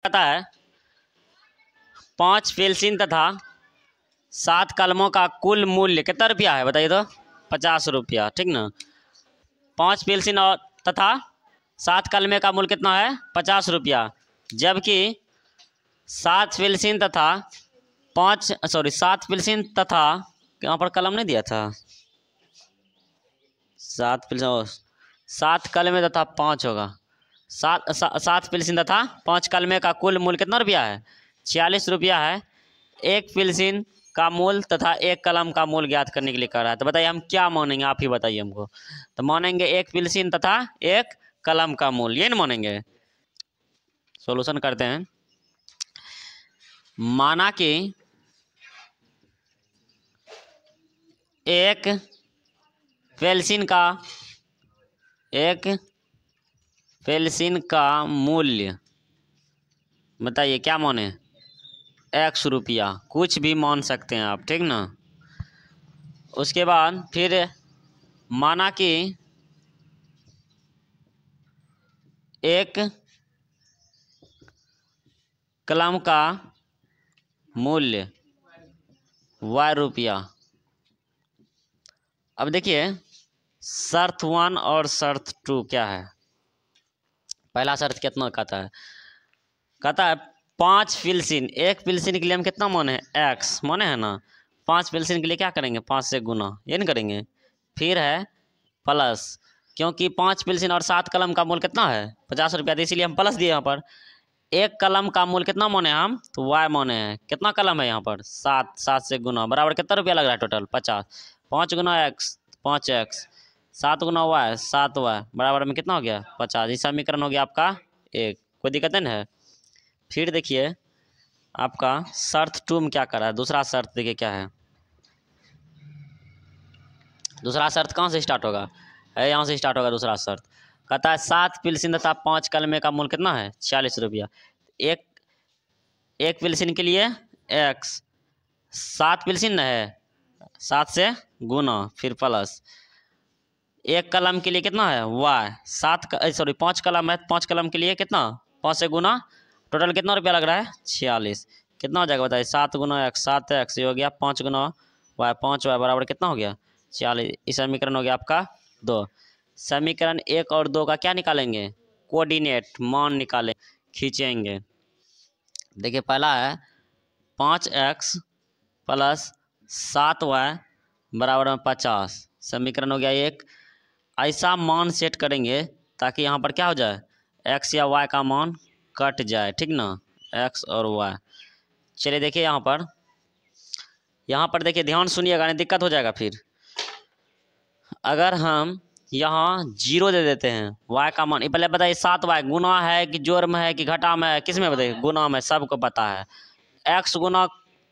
कहता है 5 पेंसिल तथा 7 कलमों का कुल मूल्य कितना रुपया है बताइए तो 50 रुपया। ठीक ना। 5 पेंसिल और तथा 7 कलमे का मूल्य कितना है 50 रुपया, जबकि 7 पेंसिल तथा 7 पेंसिल तथा यहाँ पर कलम नहीं दिया था, 7 पेंसिल 7 कलमे तथा 5 होगा, 7 पेंसिल तथा 5 कलमे का कुल मूल्य कितना रुपया है 46 रुपया है। एक पेंसिल का मूल्य तथा एक कलम का मूल्य ज्ञात करने के लिए कह रहा है, तो बताइए हम क्या मानेंगे, आप ही बताइए हमको। तो मानेंगे एक पेंसिल तथा एक कलम का मूल्य, ये नहीं मानेंगे। सॉल्यूशन करते हैं। माना कि एक पेंसिल का मूल्य बताइए क्या माने 100 रुपया, कुछ भी मान सकते हैं आप। ठीक ना। उसके बाद फिर माना कि एक कलम का मूल्य y रुपया। अब देखिए शर्त 1 और शर्त 2 क्या है। पहला शर्त कितना कहता है 5 पेंसिल, एक पेंसिल के लिए हम कितना माने हैं x माने है ना, 5 पेंसिल के लिए क्या करेंगे 5 से गुना, ये नहीं करेंगे। फिर है प्लस, क्योंकि 5 पेंसिल और 7 कलम का मूल्य कितना है 50 रुपया, तो इसीलिए हम प्लस दिए यहाँ पर। एक कलम का मूल्य कितना माने हम तो y माने हैं, कितना कलम है यहाँ पर 7, 7 से गुना बराबर कितना रुपया लग रहा है टोटल 50, 5 गुना x 5x, 7 गुना y 7y बराबर में कितना हो गया 50। ये समीकरण हो गया आपका एक, कोई दिक्कत नहीं है। फिर देखिए आपका शर्त 2 में क्या कर रहा है, दूसरा शर्त देखिए क्या है। दूसरा शर्त कहाँ से स्टार्ट होगा है, यहाँ से स्टार्ट होगा दूसरा शर्त। कहता है 7 पेंसिल तथा 5 कलमे का मूल्य कितना है 46 रुपया। एक पेंसिल के लिए x, 7 पेंसिल न है 7 से गुना फिर प्लस, एक कलम के लिए कितना है y 5 कलम है, 5 कलम के लिए कितना 5 से गुना, टोटल कितना रुपया लग रहा है 46। कितना हो जाएगा बताइए 7 गुना x 7x, ये हो गया 5 गुना y 5y बराबर कितना हो गया 46। इस समीकरण हो गया आपका 2। समीकरण 1 और 2 का क्या निकालेंगे कोऑर्डिनेट मान निकालें, खींचेंगे। देखिए पहला है 5x प्लस 7y बराबर में 50, समीकरण हो गया 1। ऐसा मान सेट करेंगे ताकि यहाँ पर क्या हो जाए x या y का मान कट जाए। ठीक ना, x और y। चलिए देखिए यहाँ पर देखिए ध्यान सुनिएगा, नहीं दिक्कत हो जाएगा फिर। अगर हम यहाँ 0 दे देते हैं y का मान, पहले बताइए 7y गुना है कि जोड़ में है कि घटा में है, किस में बताइए गुना में, सबको पता है। x गुना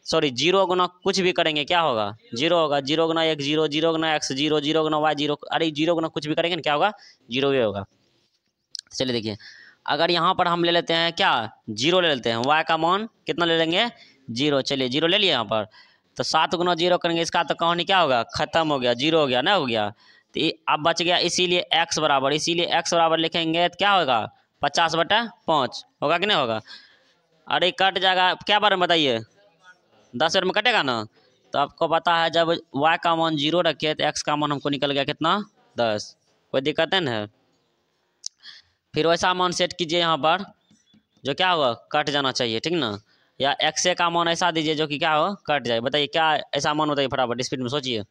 0 गुना कुछ भी करेंगे क्या होगा 0 होगा, 0 गुना 1 0, 0 गुना x 0, 0 गुना y 0, अरे 0 गुना कुछ भी करेंगे ना क्या होगा 0 ही होगा। चलिए देखिए अगर यहाँ पर हम ले लेते हैं क्या 0 ले लेते हैं, y का मान कितना ले लेंगे 0। चलिए 0 ले लिए यहाँ पर, तो 7 गुना 0 करेंगे, इसका तो कहानी क्या होगा खत्म हो गया, 0 हो गया ना, हो गया। तो अब बच गया इसीलिए x बराबर लिखेंगे तो क्या होगा 50/5 होगा कि नहीं होगा। अरे कट जाएगा क्या बारे में बताइए 10 बार में कटेगा ना। तो आपको पता है जब y का मान 0 रखे तो x का मान हमको निकल गया कितना 10, कोई दिक्कत नहीं है। फिर वैसा मान सेट कीजिए यहाँ पर जो क्या होगा कट जाना चाहिए। ठीक ना, या x का मान ऐसा दीजिए जो कि क्या हो कट जाए। बताइए क्या ऐसा मान बताइए फटाफट स्पीड में सोचिए।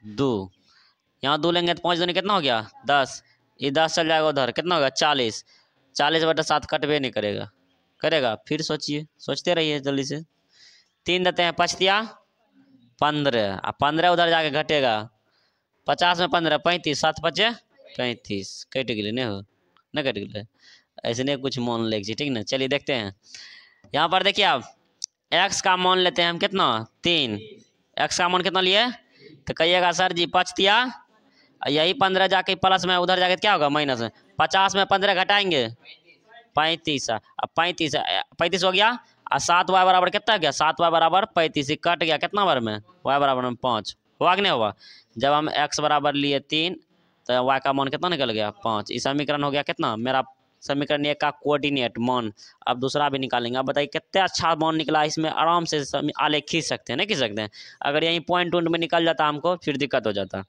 2, यहाँ 2 लेंगे तो 5 दूनी कितना हो गया 10, ये 10 चल जाएगा उधर कितना होगा 40, 40/7 कटवे नहीं करेगा। फिर सोचिए, सोचते रहिए जल्दी से। 3 देते हैं 5 दिया 15, 15 उधर जाके घटेगा, 50 में 15 35, 7 5 35, कट गए नहीं हो नहीं कट गए, ऐसे नहीं कुछ मान ले। ठीक ना, चलिए देखते हैं। यहाँ पर देखिए आप x का मान लेते हैं हम कितना 3, x का मान कितना लिए तो कहिएगा सर जी 5 दिया, यही 15 जाके प्लस में उधर जाके क्या होगा माइनस में, 50 में 15 घटाएंगे 35, अब 35 हो गया, और 7y बराबर कितना गया 7y बराबर 35, कट गया कितना बार में y बराबर में 5, हुआ कि नहीं हुआ। जब हम x बराबर लिए 3 तो y का मान कितना निकल गया 5। इस समीकरण हो गया कितना मेरा समीकरण एक का कोऑर्डिनेट मान। अब दूसरा भी निकालेंगे। अब बताइए कितना अच्छा मान निकला, इसमें आराम से आलेख खींच सकते हैं, नहीं खींच सकते हैं। अगर यहीं पॉइंट में निकल जाता हमको फिर दिक्कत हो जाता,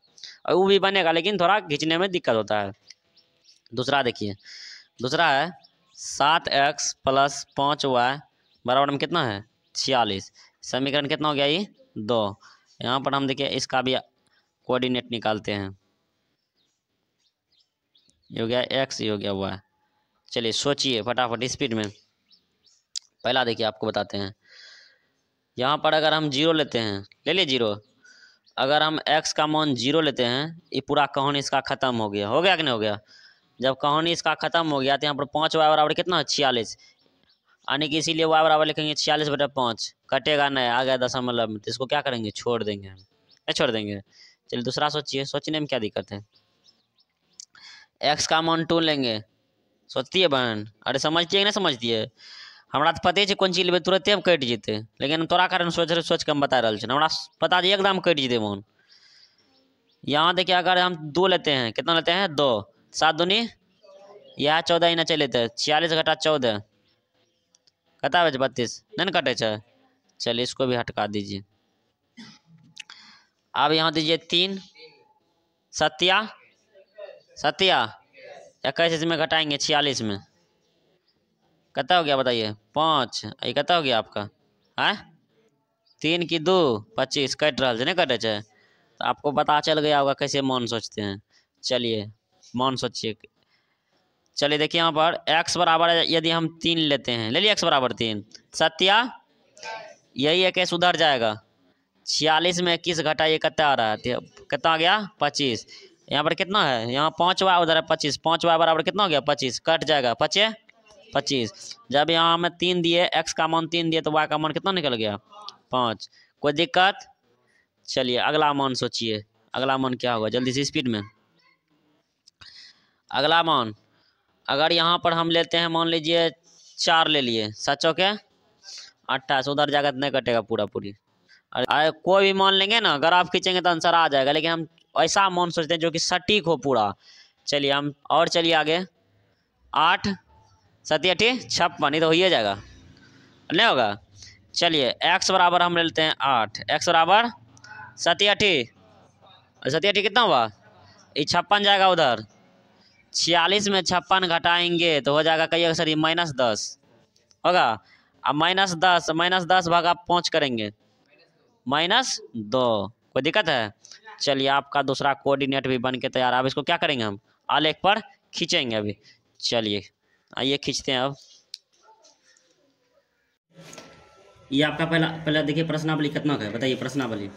और वो भी बनेगा लेकिन थोड़ा खींचने में दिक्कत होता है। दूसरा देखिए, दूसरा है 7x + 5y बराबर में कितना है 46। समीकरण कितना हो गया ये 2। यहाँ पर हम देखिए इसका भी कोऑर्डिनेट निकालते हैं। ये हो गया x, ये हो गया y। चलिए सोचिए फटाफट स्पीड में। पहला देखिए आपको बताते हैं, यहाँ पर अगर हम 0 लेते हैं, ले लिए 0, अगर हम x का मान 0 लेते हैं, ये पूरा कहानी इसका ख़त्म हो गया कि नहीं हो गया। जब कहानी इसका ख़त्म हो गया तो यहाँ पर 5y बराबर कितना है 46, यानी कि इसीलिए y बराबर लिखेंगे 46/5। कटेगा नहीं, आ गया दशमलव में, तो इसको क्या करेंगे छोड़ देंगे, नहीं छोड़ देंगे। चलिए दूसरा सोचिए, सोचने में क्या दिक्कत है। x का मान 2 लेंगे, सोचती है बहन, अरे समझती है कि नहीं समझती है। हमरा तो पते कौन चीज लेबै तुरंते हम कटि जेतै, लेकिन तोरा कारण सोच के हम बता रहा छे, हमरा पता है एकदम कटि जेतै मन। यहाँ देखिए अगर हम 2 लेते हैं, कितना लेते हैं 2, 7 दूनी यह 14 ही ना चले थे, 46 घटा 14 कता बचे 32, नहीं कटे छे। चलिए इसको भी हटका दीजिए। अब यहाँ दीजिए 3 सत्या 21 इसमें घटाएंगे 46 में, कितना हो गया बताइए 5। ये कितना हो गया आपका है 3 की 2 25 कट रहा है, नहीं कटे छे। तो आपको पता चल गया होगा कैसे मान सोचते हैं। चलिए मान सोचिए। चलिए देखिए यहाँ पर x बराबर यदि हम 3 लेते हैं, ले लिए x बराबर 3, सत्या यही है कैसे उधर जाएगा, 46 में 21 घटाइए कितना आ रहा है, कितना आ गया 25। यहाँ पर कितना है, यहाँ 5y उधर है 25, 5y बराबर कितना हो गया 25, कट जाएगा 25। जब यहाँ हमें 3 दिए, x का मान 3 दिए, तो y का मान कितना निकल गया 5। कोई दिक्कत। चलिए अगला मान सोचिए, अगला मान क्या होगा जल्दी से स्पीड में। अगला मान अगर यहाँ पर हम लेते हैं, मान लीजिए 4 ले लिए, 7 के 28, उधर जाकर नहीं कटेगा पूरा पूरी। अरे कोई भी मान लेंगे ना, अगर आप खींचेंगे तो आंसर आ जाएगा, लेकिन हम ऐसा मान सोचते हैं जो कि सटीक हो पूरा। चलिए हम और चलिए आगे, 8 7 8 56, नहीं तो हो ही जाएगा, नहीं होगा। चलिए x बराबर हम ले लेते हैं 8, x बराबर 7 8 कितना हुआ, ये 56 जाएगा उधर, 46 में 56 घटाएंगे तो हो जाएगा, कहिएगा सर ये -10 होगा। अब -10 भागा 5 करेंगे -2, कोई दिक्कत है। चलिए आपका दूसरा कोऑर्डिनेट भी बन के तैयार। अब इसको क्या करेंगे हम आलेख पर खींचेंगे अभी। चलिए आइए खींचते हैं। अब ये आपका पहला देखिए प्रश्नावली कितना का है बताइए। प्रश्नावली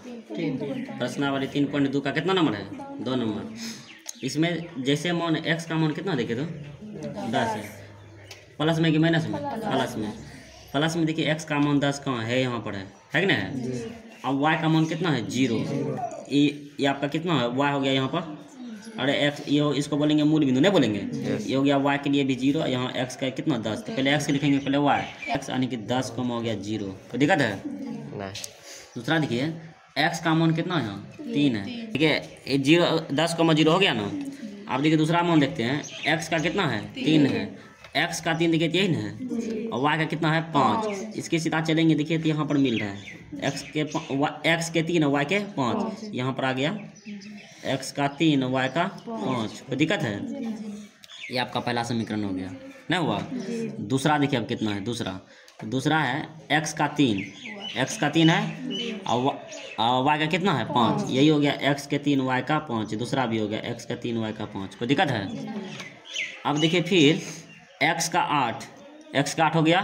3.2 का कितना नंबर है 2 नंबर। इसमें जैसे मान x का मान कितना देखिए तो 10 है, प्लस में कि माइनस में, प्लस में देखिए x का मान 10 कहाँ है, यहाँ पर है कि नहीं है। अब y का मान कितना है 0, ये आपका कितना है y हो गया यहाँ पर, अरे x ये इसको बोलेंगे मूल बिंदु, नहीं बोलेंगे। ये हो गया y के लिए भी 0, यहाँ x का कितना 10, तो पहले x लिखेंगे पहले y, x यानी कि 10 कम हो गया 0, तो दिक्कत है नहीं। दूसरा देखिए x का मान कितना है यहाँ 3 है, ठीक है 10 0 हो गया ना। अब देखिए दूसरा मान देखते हैं, x का कितना है 3 है, x का 3 देखिए 3 है, और y का कितना है 5। इसके सीधा चलेंगे देखिए तो यहाँ पर मिल रहा है x के 3 और y के 5, यहाँ पर आ गया x का 3 y का 5, कोई दिक्कत है। ये आपका पहला समीकरण हो गया, नहीं हुआ। दूसरा देखिए अब कितना है, दूसरा है x का 3 है और y का कितना है 5, यही हो गया x के 3 y का 5, दूसरा भी हो गया x का 3 y का 5, कोई दिक्कत है। अब देखिए फिर x का 8 हो गया,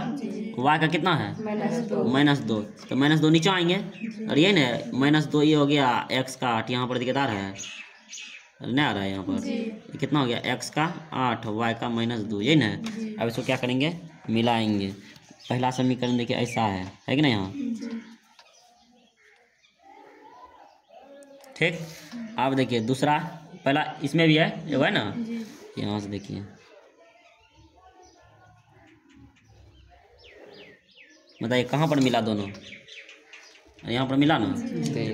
y का कितना है -2, तो -2 नीचे आएंगे, और ये ना -2 ये हो गया x का 8, यहाँ पर दिक्कतदार है नहीं आ रहा है, यहाँ पर ये कितना हो गया x का 8 y का -2, यही ना। अब इसको क्या करेंगे मिलाएंगे। पहला समीकरण देखिए ऐसा है कि नहीं यहाँ, ठीक। अब देखिए दूसरा, पहला इसमें भी है ये है ना, यहाँ से देखिए बताइए कहाँ पर मिला दोनों, यहाँ पर मिला ना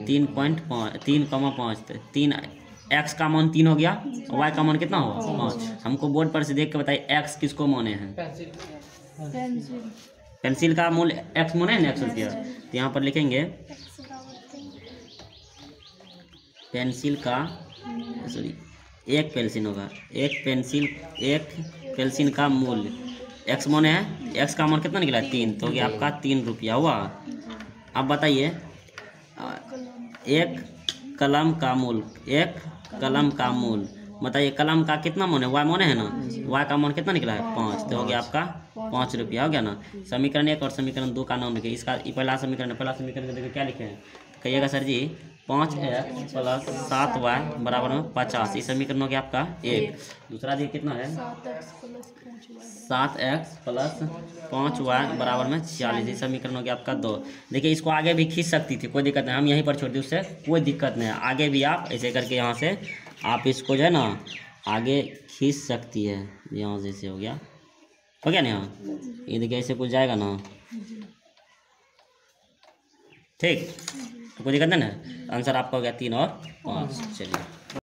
3.5 3,5, 3 एक्स का मान 3 हो गया, वाई का मान कितना होगा 5। हमको बोर्ड पर से देख के बताइए एक्स किसको माने हैं। पेंसिल का मूल्य एक्स माने है ना 100 रुपया। तो यहाँ पर लिखेंगे पेंसिल का सॉरी एक पेंसिल होगा, एक पेंसिल का मूल्य एक्स माने है, एक्स का मान कितना निकला है 3, तो हो गया आपका 3 रुपया हुआ। अब बताइए एक कलम का मूल बताइए, कलम का कितना मान है, वाई मान है ना, वाई का मान कितना निकला है 5, तो हो गया आपका 5 रुपया हो गया ना। समीकरण 1 और समीकरण 2 का नाम लिखिए। इसका पहला समीकरण है, पहला समीकरण को देखिए क्या लिखे हैं, कहिएगा सर जी 5x प्लस 7y बराबर में 50, इस समीकरण हो गया आपका 1। दूसरा देखिए कितना है 7x प्लस 5y बराबर में 46, इस समीकरण हो गया आपका 2। देखिए इसको आगे भी खींच सकती थी, कोई दिक्कत नहीं, हम यहीं पर छोड़ दी, उससे कोई दिक्कत नहीं है। आगे भी आप ऐसे करके यहाँ से आप इसको जो है ना आगे खींच सकती है, यहाँ से ऐसे हो गया ना यहाँ, ये देखिए ऐसे कुछ जाएगा ना, ठीक, तो कोई दिक्कत नहीं ना। आंसर आपका हो गया 3 और 5। चलिए।